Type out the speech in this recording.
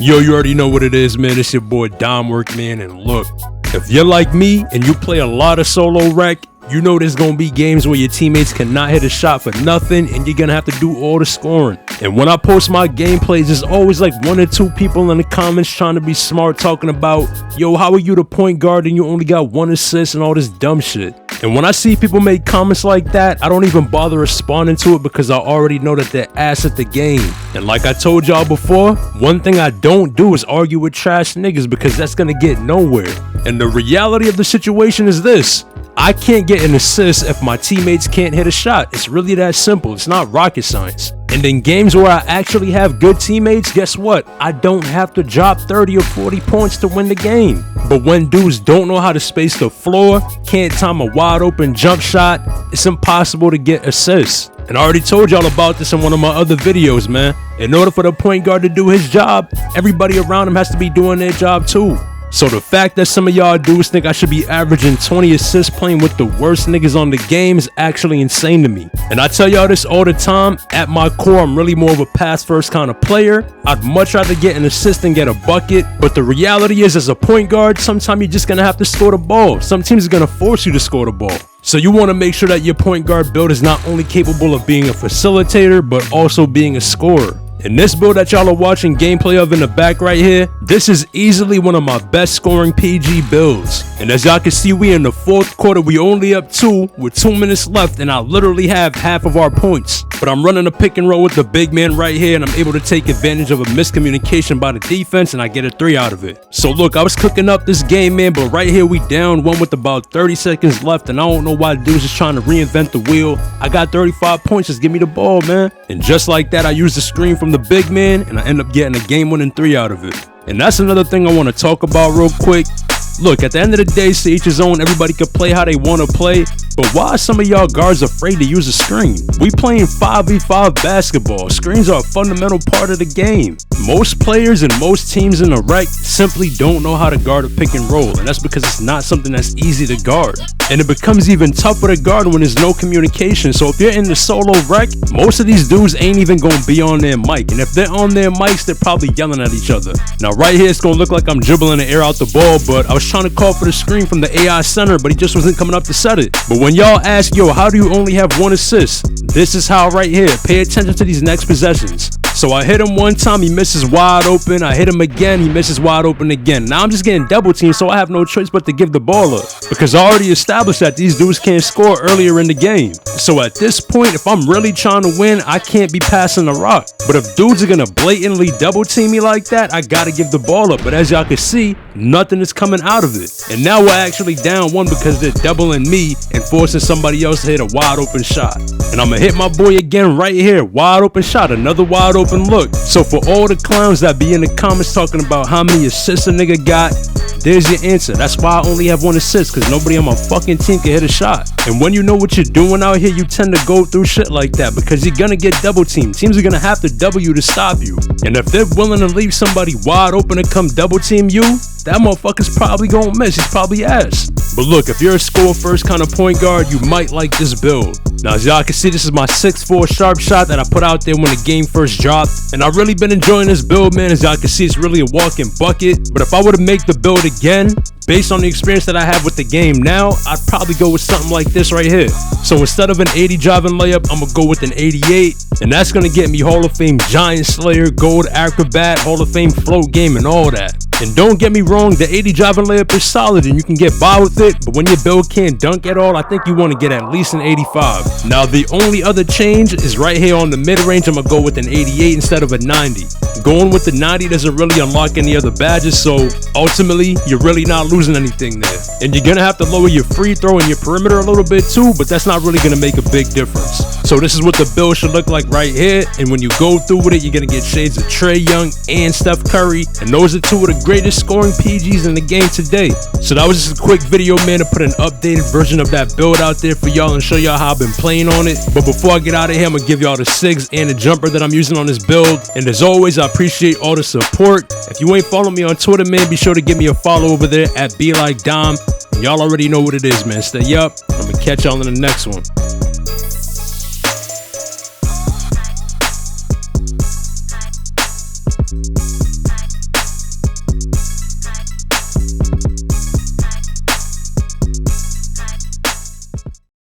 Yo, you already know what it is, man. It's your boy Dom Workman, and look, if you're like me and you play a lot of solo rec, you know there's gonna be games where your teammates cannot hit a shot for nothing and you're gonna have to do all the scoring. And when I post my gameplays, there's always like 1 or 2 people in the comments trying to be smart, talking about, yo, how are you the point guard and you only got 1 assist and all this dumb shit. And when I see people make comments like that, I don't even bother responding to it because I already know that they're ass at the game. And like I told y'all before, one thing I don't do is argue with trash niggas because that's gonna get nowhere. And the reality of the situation is this: I can't get an assist if my teammates can't hit a shot. It's really that simple. It's not rocket science. And in games where I actually have good teammates, guess what? I don't have to drop 30 or 40 points to win the game. But when dudes don't know how to space the floor, can't time a wide open jump shot, it's impossible to get assists. And I already told y'all about this in one of my other videos, man. In order for the point guard to do his job, everybody around him has to be doing their job too. So the fact that some of y'all dudes think I should be averaging 20 assists playing with the worst niggas on the game is actually insane to me. And I tell y'all this all the time, at my core, I'm really more of a pass first kind of player. I'd much rather get an assist than get a bucket. But the reality is, as a point guard, sometimes you're just gonna have to score the ball. Some teams are gonna force you to score the ball. So you want to make sure that your point guard build is not only capable of being a facilitator, but also being a scorer. And this build that y'all are watching gameplay of in the back right here, this is easily one of my best scoring PG builds. And as y'all can see, we in the 4th quarter, we only up 2 with 2 minutes left, and I literally have half of our points. But I'm running a pick and roll with the big man right here, and I'm able to take advantage of a miscommunication by the defense, and I get a 3 out of it. So look, I was cooking up this game, man, but right here we down 1 with about 30 seconds left, and I don't know why dudes is trying to reinvent the wheel. I got 35 points, just give me the ball, man. And just like that, I used the screen from the big man, and I end up getting a game-winning 3 out of it. And that's another thing I want to talk about real quick. Look, at the end of the day, to each his own. Everybody can play how they want to play. But why are some of y'all guards afraid to use a screen? We playing 5v5 basketball. Screens are a fundamental part of the game. Most players and most teams in the rec simply don't know how to guard a pick and roll. And that's because it's not something that's easy to guard. And it becomes even tougher to guard when there's no communication. So if you're in the solo rec, most of these dudes ain't even gonna be on their mic. And if they're on their mics, they're probably yelling at each other. Now right here, it's gonna look like I'm dribbling the air out the ball, but I was trying to call for the screen from the AI center, but he just wasn't coming up to set it. But when y'all ask, yo, how do you only have 1 assist? This is how right here. Pay attention to these next possessions. So I hit him one time, he misses wide open. I hit him again, he misses wide open again. Now I'm just getting double teamed, so I have no choice but to give the ball up, because I already established that these dudes can't score earlier in the game. So at this point, if I'm really trying to win, I can't be passing the rock. But if dudes are gonna blatantly double team me like that, I gotta give the ball up. But as y'all can see, nothing is coming out of it. And now we're actually down 1 because they're doubling me and forcing somebody else to hit a wide open shot. And I'm gonna hit my boy again right here. Wide open shot, another wide open look. So for all the clowns that be in the comments talking about how many assists a nigga got, there's your answer. That's why I only have 1 assist, because nobody on my fucking team can hit a shot. And when you know what you're doing out here, you tend to go through shit like that because you're gonna get double teamed. Teams are gonna have to double you to stop you. And if they're willing to leave somebody wide open to come double team you, that motherfucker's probably gonna miss. He's probably ass. But look, if you're a score first kind of point guard, you might like this build. Now as y'all can see, this is my 6'4" sharp shot that I put out there when the game first dropped. And I've really been enjoying this build, man. As y'all can see, it's really a walking bucket. But if I were to make the build again, based on the experience that I have with the game now, I'd probably go with something like this right here. So instead of an 80 driving layup, I'm gonna go with an 88. And that's gonna get me Hall of Fame Giant Slayer, Gold Acrobat, Hall of Fame Float Game, and all that. And don't get me wrong, the 80 driving layup is solid and you can get by with it, but when your build can't dunk at all, I think you want to get at least an 85. Now the only other change is right here on the mid-range. I'm gonna go with an 88 instead of a 90. Going with the 90 doesn't really unlock any other badges, so ultimately you're really not losing anything there. And you're gonna have to lower your free throw and your perimeter a little bit too, but that's not really gonna make a big difference. So this is what the build should look like right here, and when you go through with it, you're gonna get shades of Trae Young and Steph Curry, and those are 2 of the greatest scoring PGs in the game today. So that was just a quick video, man, to put an updated version of that build out there for y'all and show y'all how I've been playing on it. But before I get out of here, I'm gonna give y'all the SIGs and the jumper that I'm using on this build. And as always, I appreciate all the support. If you ain't following me on Twitter, man, be sure to give me a follow over there at BeLikeDom. Y'all already know what it is, man. Stay up. I'm gonna catch y'all in the next one.